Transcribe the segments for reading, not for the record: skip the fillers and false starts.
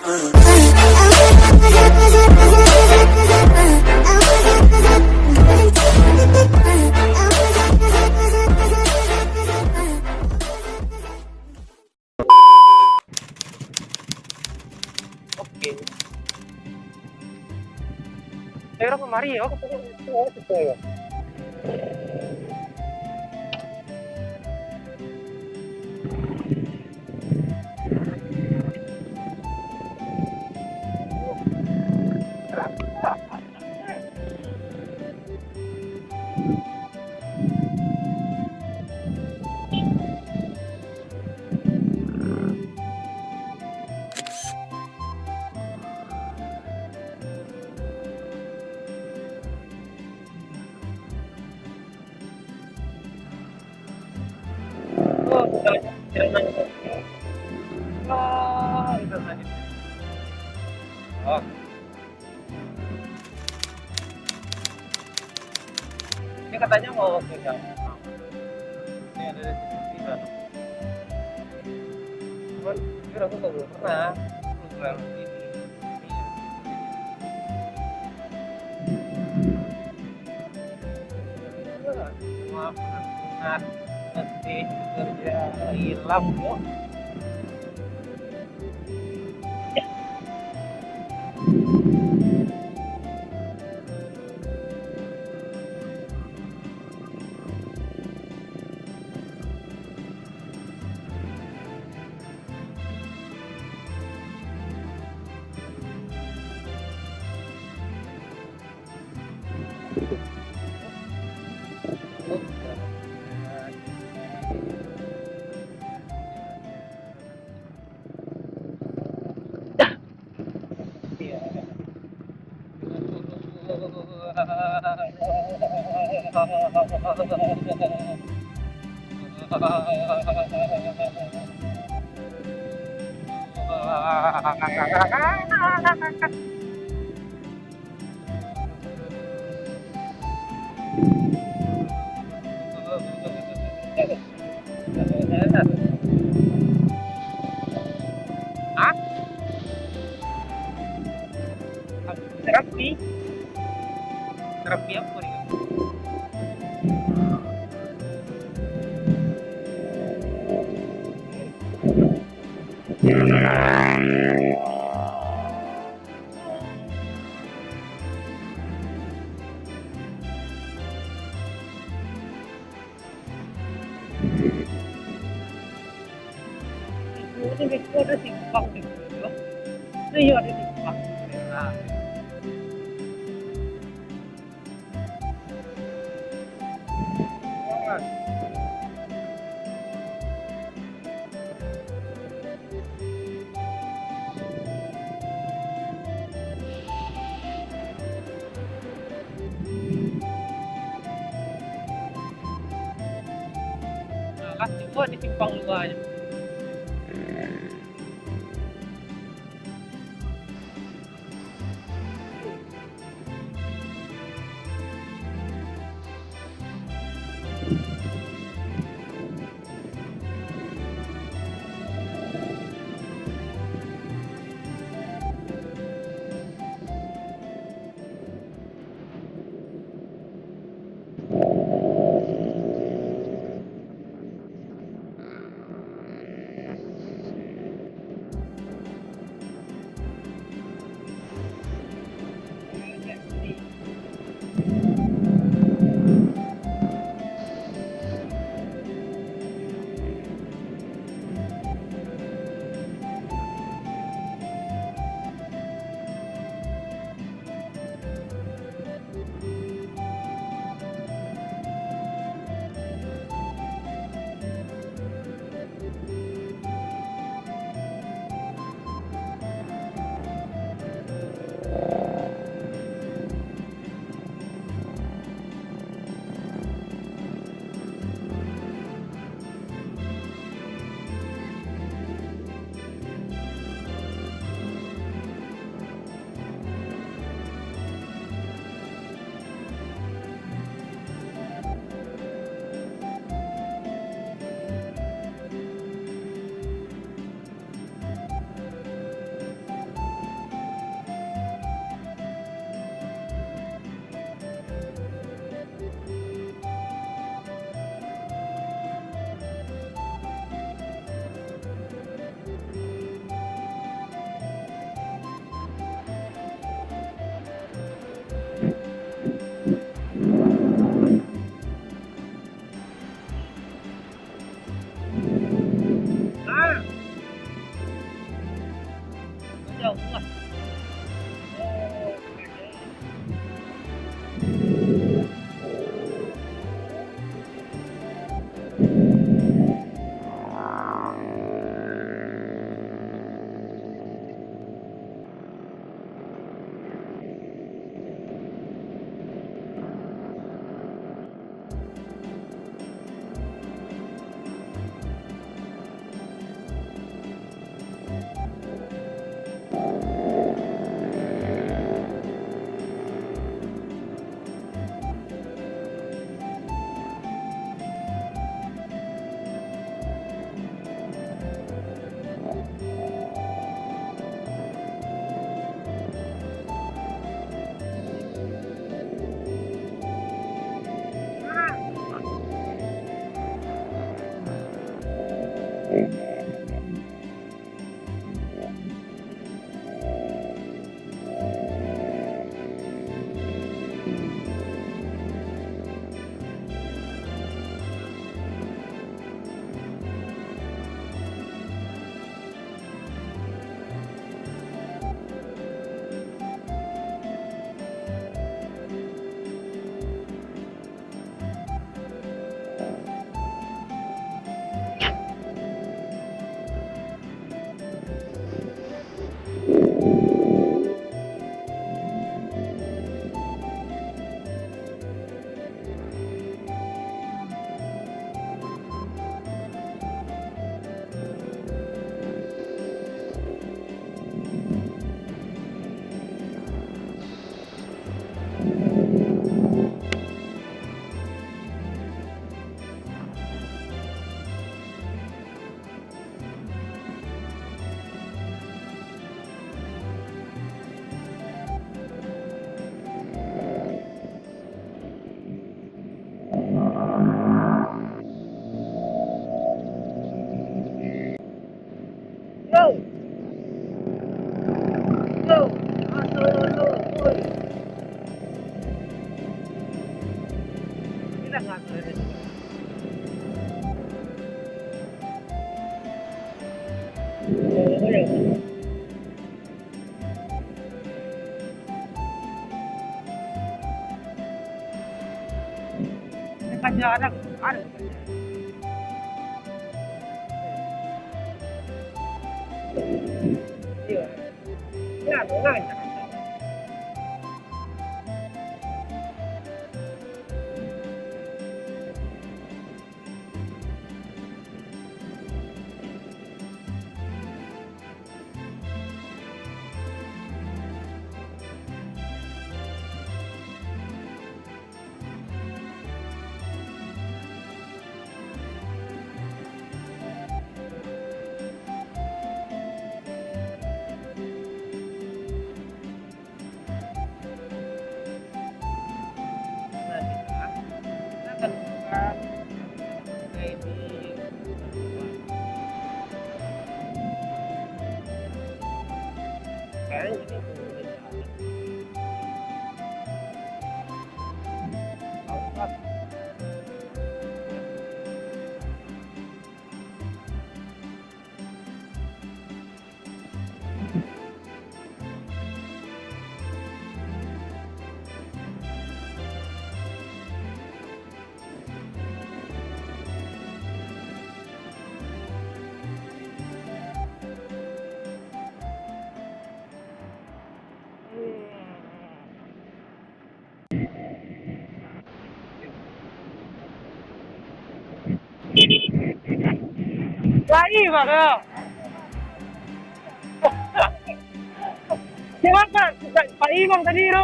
Oke. Daerah kemari ya, aku ya. Oh, jalan. Oh, itu tadi. Oh, ini katanya mau ke Jakarta. Ini ada di sana. Cuman, jujur aku belum pernah. Aku belum selalu ini. Iya. Wah, benar-benar mesti kerja hilang kok. Hah? Terapi? Terapi apa ya? Itu ada simpang di situ. Iya ada simpang. Nah, kasih gua di simpang luar aja. jauh lah. Oh, go, go, go. Kita nggak boleh. Ada. Iya. Ya, boleh. Lagi Pak. Siapa Pak Imam tadi itu?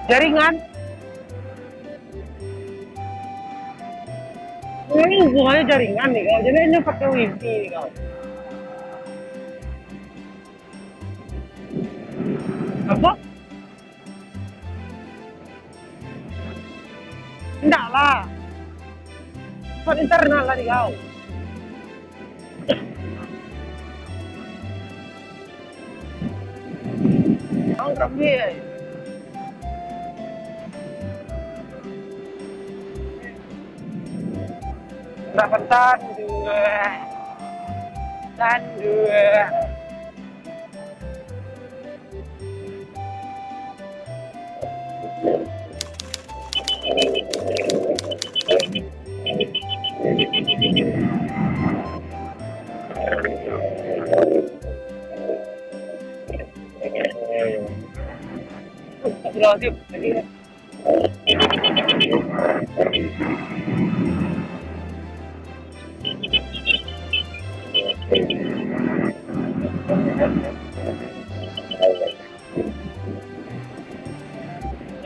Jaringan. Ini hubungannya jaringan nih kau. Jadi ini pakai wifi nih kau. Apa? Enggak lah. Buat internal lah nih kau. rame. Bentar, dan dua. Astagfirullahaladzim.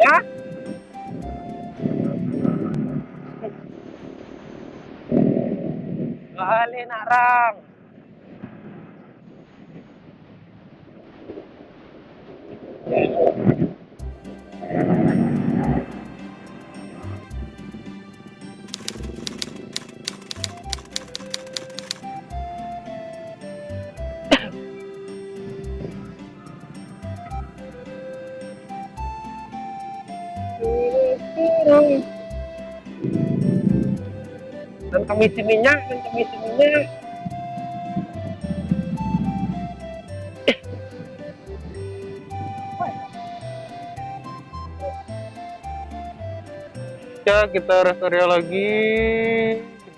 Ya? Balik narang. Dan komisi minyak. Ya, kita rest area lagi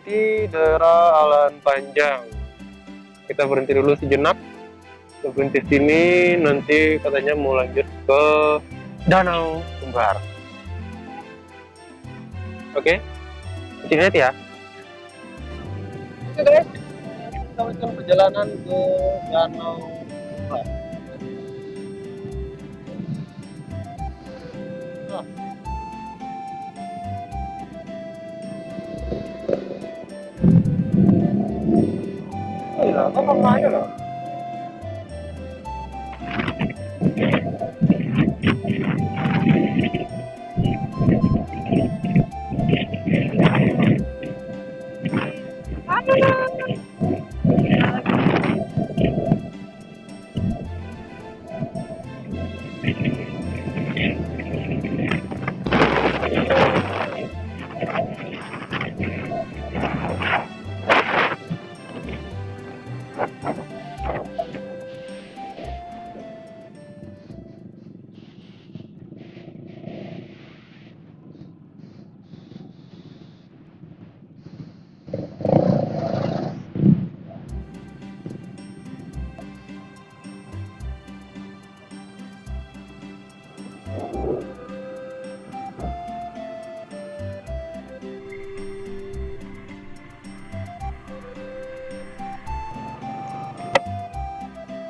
di daerah Alan Panjang. Kita berhenti dulu sejenak. Kita berhenti sini, nanti katanya mau lanjut ke Danau Kembar. Oke, lihat ya. Oke guys, kita lanjutkan perjalanan ke Danau Kembar. Gila, kok aja loh.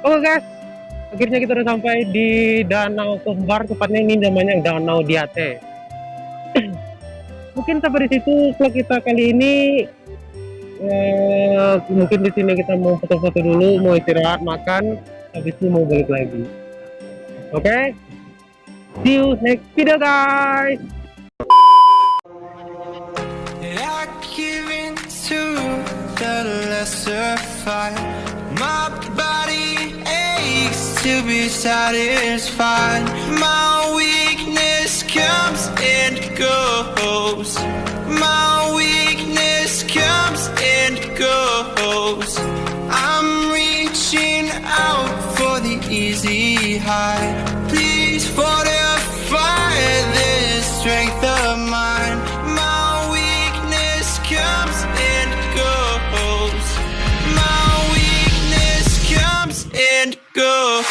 Oke guys, akhirnya kita udah sampai di Danau Kembar, tepatnya ini namanya Danau Diate. Mungkin sampai di situ vlog kita kali ini. Mungkin di sini kita mau foto-foto dulu, mau istirahat, makan, habis itu mau balik lagi. Oke, see you next video guys. My body aches to be satisfied. My weakness comes and goes. My weakness comes and goes. I'm reaching out for the easy high. Please fortify this strength of mine. My weakness comes and goes. And go.